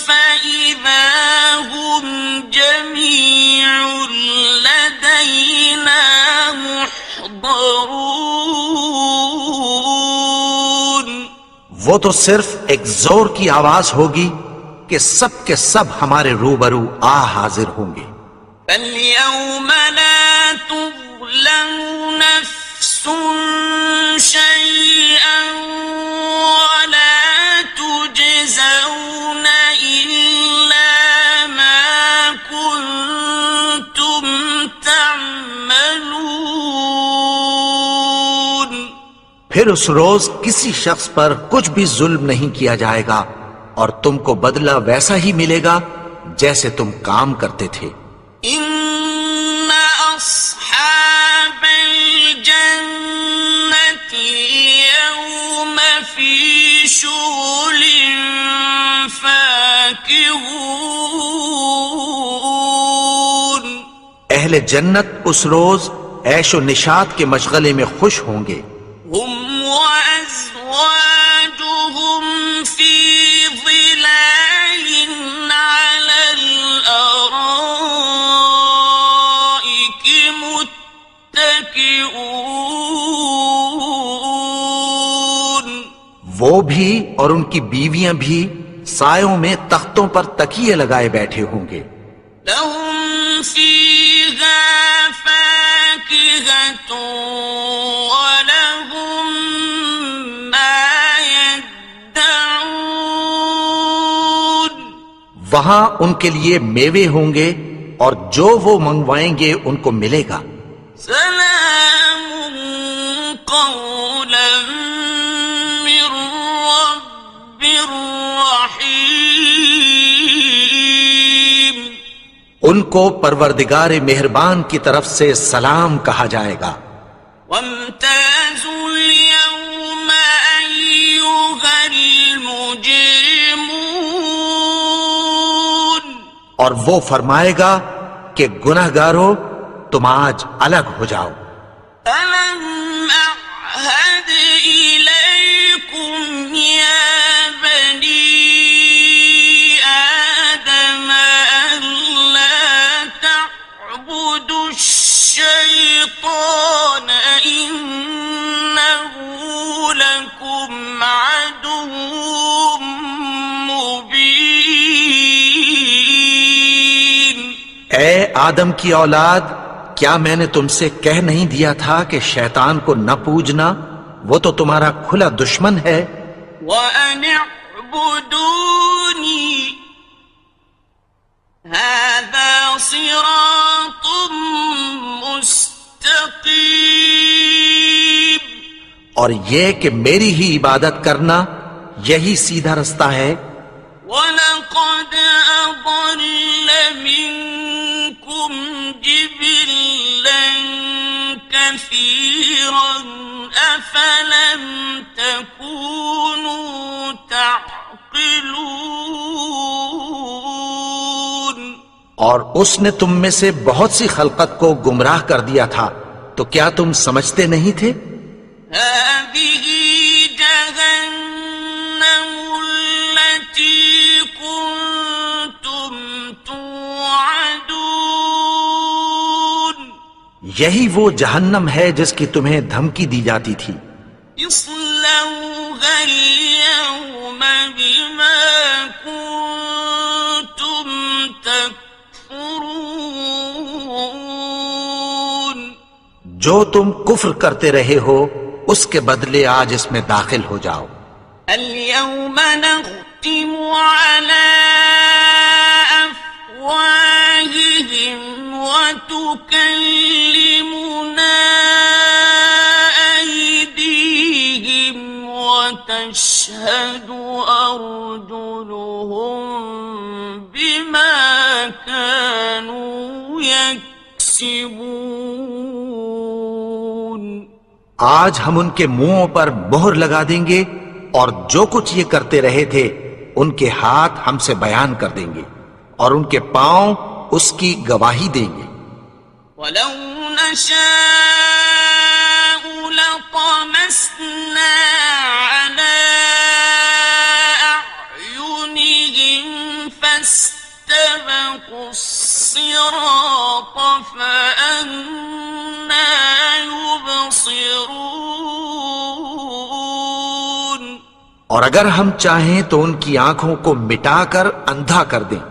فإذا هم جميع لدينا محضرون، وہ تو صرف ایک زور کی آواز ہوگی کہ سب کے سب ہمارے روبرو آ حاضر ہوں گے۔ فَالْيَوْمَ لَا تُظْلَمُ نَفْسٌ شَيْئًا وَلَا تُجْزَوْنَ إِلَّا مَا كُنتُمْ تَعْمَلُونَ، پھر اس روز کسی شخص پر کچھ بھی ظلم نہیں کیا جائے گا اور تم کو بدلہ ویسا ہی ملے گا جیسے تم کام کرتے تھے۔ إِنَّ أَصْحَابَ الْجَنَّةِ الْيَوْمَ فِي شُغُلٍ فَاكِهُونَ، اہل جنت اس روز عیش و نشاط کے مشغلے میں خوش ہوں گے۔ هُمْ وَأَزْوَاجُهُمْ فِي ظِلَالٍ عَلَى الْأَرَائِكِ مُتَّكِئُونَ، وہ بھی اور ان کی بیویاں بھی سایوں میں تختوں پر تکیے لگائے بیٹھے ہوں گے۔ لَهُمْ فِيهَا فَاكِهَةٌ وَلَهُمْ مَا يَدَّعُونَ، وہاں ان کے لیے میوے ہوں گے اور جو وہ منگوائیں گے ان کو ملے گا۔ سلام قولا من رب رحیم، ان کو پروردگار مہربان کی طرف سے سلام کہا جائے گا۔ وامتازوا اليوم أيها المجرمون اور وہ فرمائے گا کہ گنہگارو تم آج الگ ہو جاؤ. ألم أعهد إليكم يا بني آدم ألا تعبدوا الشيطان إنه لكم عدو مبين. اے آدم کی اولاد، کیا میں نے تم سے کہہ نہیں دیا تھا کہ شیطان کو نہ پوجنا، وہ تو تمہارا کھلا دشمن ہے. وَأَنِ اعْبُدُونِي هَذَا صِرَاطٌ مُسْتَقِيمٌ. اور یہ کہ میری ہی عبادت کرنا یہی سیدھا رستہ ہے. وَلَقَدْ أَضَلَّ مِنكُمْ جِبِلًّا كَثِيرًا أَفَلَمْ تَكُونُوا تَعْقِلُونَ. اور اس نے تم میں سے بہت سی خلقت کو گمراہ کر دیا تھا، تو کیا تم سمجھتے نہیں تھے؟ هذه جهنم التي كنتم توعدون. یہی وہ جہنم ہے جس کی تمہیں دھمکی دی جاتی تھی. اصلوها اليوم بما كنتم تكفرون. جو تم کفر کرتے رہے ہو اس کے بدلے آج اس میں داخل ہو جاؤ. اليوم نختم على أفواههم وتكلمنا أيديهم وتشهد أرجلهم بما كانوا يكسبون. آج ہم ان کے منہوں پر مہر لگا دیں گے اور جو کچھ یہ کرتے رہے تھے ان کے ہاتھ ہم سے بیان کر دیں گے اور ان کے پاؤں اس کی گواہی دیں گے. وَلَوْ نَشَاءُ لَطَمَسْنَا عَلَىٰ أَعْيُنِهِمْ فَاسْتَبَقُوا الصِّرَاطَ فَأَنَّىٰ يُبْصِرُونَ. اور اگر ہم چاہیں تو ان کی آنکھوں کو مٹا کر اندھا کر دیں،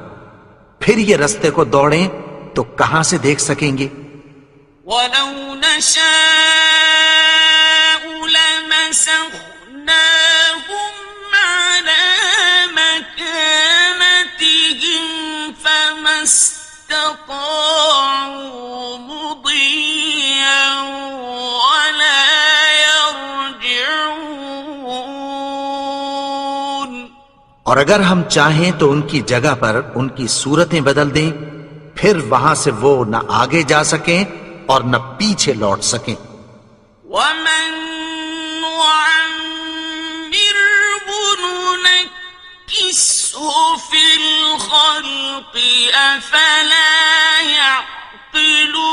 پھر یہ رستے کو دوڑیں تو کہاں سے دیکھ سکیں گے؟ وَلَوْ نَشَاءُ لَمَسَخْنَاهُمْ عَلَىٰ مَكَانَتِهِمْ فَمَا اسْتَطَاعُوا مُضِيًّا وَلَا يَرْجِعُونَ. اور اگر ہم چاہیں تو ان کی جگہ پر ان کی صورتیں بدل دیں، پھر وہاں سے وہ نہ آگے جا سکیں اور نہ پیچھے لوٹ سکیں. وَمَن نُّعَمِّرْهُ نُنَكِّسْهُ فِي الْخَلْقِ أَفَلَا يَعْقِلُونَ.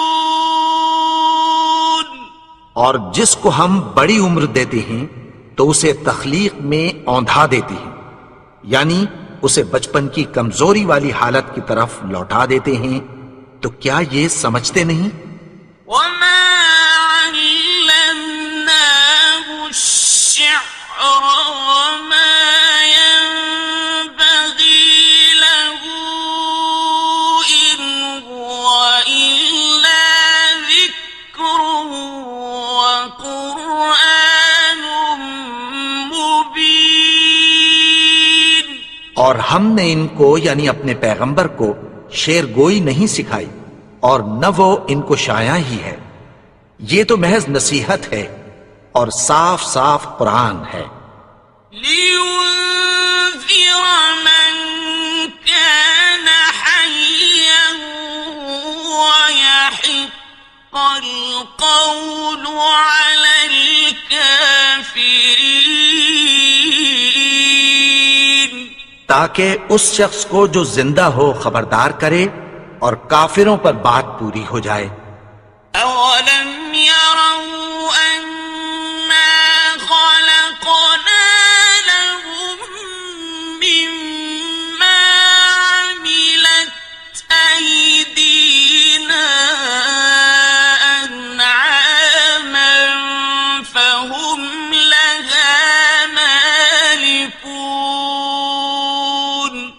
اور جس کو ہم بڑی عمر دیتے ہیں تو اسے تخلیق میں اوندھا دیتے ہیں، یعنی اسے بچپن کی کمزوری والی حالت کی طرف لوٹا دیتے ہیں. تو کیا یہ سمجھتے نہیں؟ وَمَا عَلَّمْنَاهُ الشِّعْرَ وَمَا يَنبَغِي لَهُ إِنْ هُوَ إِلَّا ذِكْرٌ وَقُرْآنٌ مُبِينٌ. اور ہم نے ان کو یعنی اپنے پیغمبر کو شعر گوئی نہیں سکھائی اور نہ وہ ان کو شایع ہی ہے. یہ تو محض نصیحت ہے اور صاف صاف قرآن ہے. لِيُنذِرَ مَن كَانَ حَيًّا وَيَحِقَّ الْقَوْلُ عَلَى الْكَافِرِينَ. تاکہ اس شخص کو جو زندہ ہو خبردار کرے اور کافروں پر بات پوری ہو جائے۔ أَوَلَمْ يَرَوْا أَنَّا خَلَقْنَا لَهُم مِّمَّا عَمِلَتْ أَيْدِينَا أَنْعَامًا فَهُمْ لَهَا مَالِكُونَ۔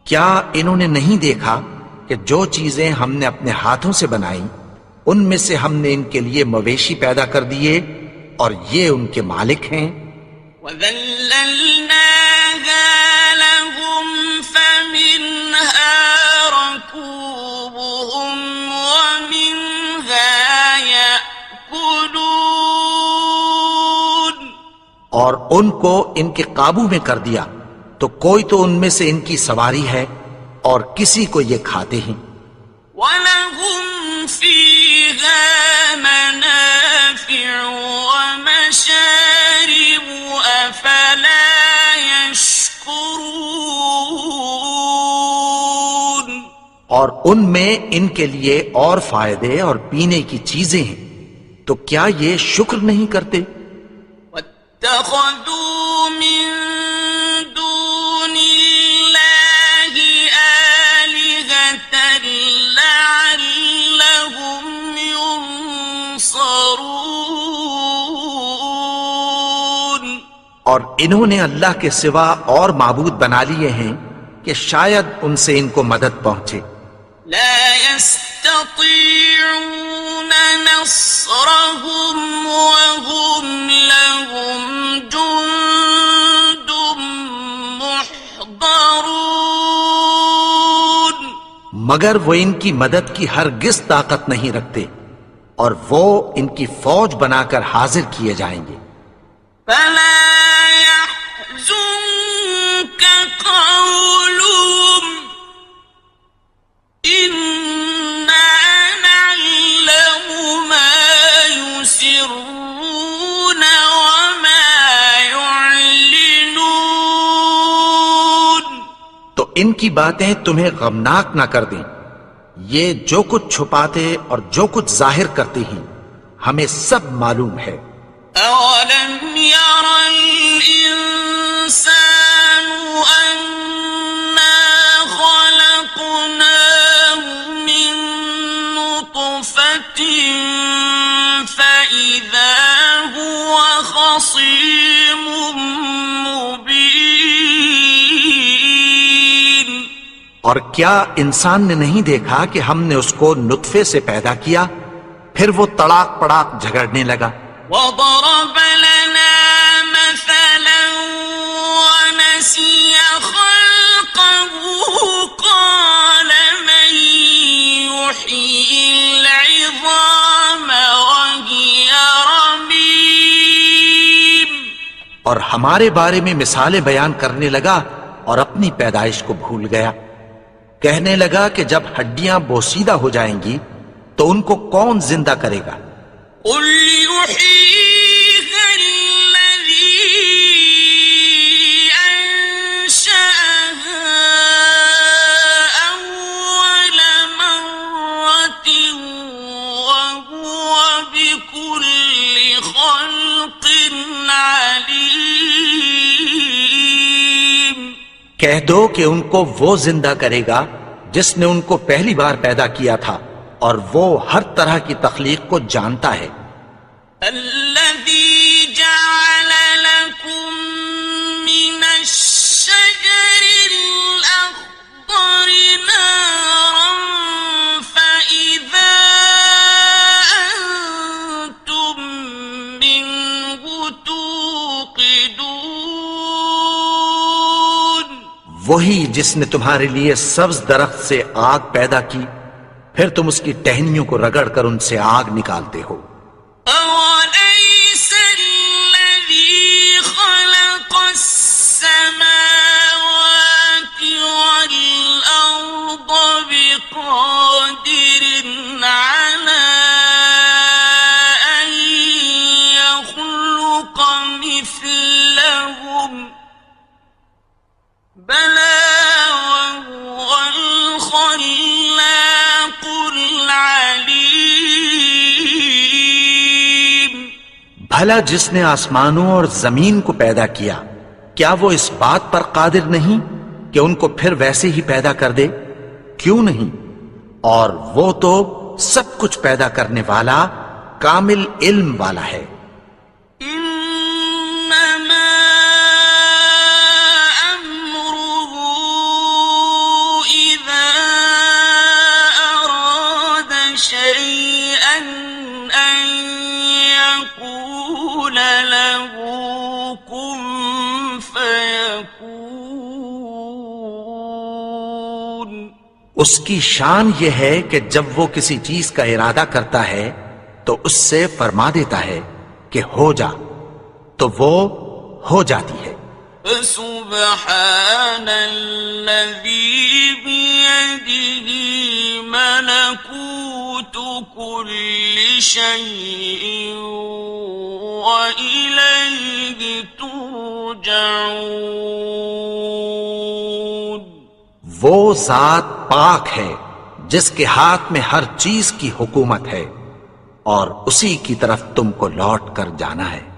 کیا انہوں نے نہیں دیکھا کہ جو چیزیں ہم نے اپنے ہاتھوں سے بنائیں ان میں سے ہم نے ان کے لیے مویشی پیدا کر دیے اور یہ ان کے مالک ہیں۔ وَذَلَّلْنَاهَا لَهُمْ فَمِنْهَا رَكُوبُهُمْ وَمِنْهَا يَأْكُلُونَ، اور ان کو ان کے قابو میں کر دیا تو کوئی تو ان میں سے ان کی سواری ہے اور کسی کو یہ کھاتے ہیں۔ وَلَهُمْ فِيهَا مَنَافِعُ وَمَشَارِبُ أَفَلَا يَشْكُرُونَ۔ اور ان میں ان کے لیے اور فائدے اور پینے کی چیزیں ہیں، تو کیا یہ شکر نہیں کرتے؟ وَاتَّخَذُوا مِن دُونِ اللَّهِ آلِهَةً لَعَلَّهُمْ يُنصَرُونَ۔ اور انہوں نے اللہ کے سوا اور معبود بنا لیے ہیں کہ شاید ان سے ان کو مدد پہنچے۔ لا يستطيعون نصرهم وهم لهم جند محضرون۔ مگر وہ ان کی مدد کی ہرگز طاقت نہیں رکھتے اور وہ ان کی فوج بنا کر حاضر کیے جائیں گے۔ فلا يحزنك قولهم إنا نعلم ما يسرون وما يعلنون۔ تو ان کی باتیں تمہیں غمناک نہ کر دیں، یہ جو کچھ چھپاتے اور جو کچھ ظاہر کرتے ہیں ہمیں سب معلوم ہے۔ أَوَلَمْ يَرَ الْإِنسَانُ أَنَّا خَلَقْنَاهُ مِن نُّطْفَةٍ فَإِذَا هُوَ خَصِيمٌ مُّبِينٌ۔ اور کیا انسان نے نہیں دیکھا کہ ہم نے اس کو نطفے سے پیدا کیا، پھر وہ تڑاک پڑاک جھگڑنے لگا۔ وَضَرَبَ لَنَا مَثَلًا وَنَسِيَ خَلْقَهُ قَالَ مَن يُحْيِي الْعِظَامَ وَهِيَ رَمِيمٌ۔ اور ہمارے بارے میں مثالیں بیان کرنے لگا اور اپنی پیدائش کو بھول گیا۔ کہنے لگا کہ جب ہڈیاں بوسیدہ ہو جائیں گی تو ان کو کون زندہ کرے گا؟ قُلْ يُحْيِيهَا الَّذِي أَنشَأَهَا أَوَّلَ مَرَّةٍ وَهُوَ بِكُلِّ خَلْقٍ عَلِيمٌ۔ کہہ دو کہ ان کو وہ زندہ کرے گا جس نے ان کو پہلی بار پیدا کیا تھا، اور وہ ہر طرح کی تخلیق کو جانتا ہے۔ الذي جعل لكم من الشجر الأخضر نارا فإذا أنتم منه توقدون۔ وہی جس نے تمہارے لیے سبز درخت سے آگ پیدا کی، پھر تم اس کی ٹہنیوں کو رگڑ کر ان سے آگ نکالتے ہو۔ أَوَلَيْسَ الَّذِي خَلَقَ السَّمَاوَاتِ وَالْأَرْضَ بِقَادِرٍ عَلَىٰ أَن يَخْلُقَ مِثْلَهُم؟ بَلَىٰ بھلا جس نے آسمانوں اور زمین کو پیدا کیا کیا وہ اس بات پر قادر نہیں کہ ان کو پھر ویسے ہی پیدا کر دے؟ کیوں نہیں؟ اور وہ تو سب کچھ پیدا کرنے والا کامل علم والا ہے۔ إنما أمره إذا أراد شيئا أن يقول له كن فيكون۔ اس کی شان یہ ہے کہ جب وہ کسی چیز کا ارادہ کرتا ہے تو اس سے فرما دیتا ہے کہ ہو جا، تو وہ ہو جاتی ہے۔ فسبحان الذي بيده ملكوت كل شيء وإليه ترجعون۔ وہ ذات پاک ہے جس کے ہاتھ میں ہر چیز کی حکومت ہے اور اسی کی طرف تم کو لوٹ کر جانا ہے۔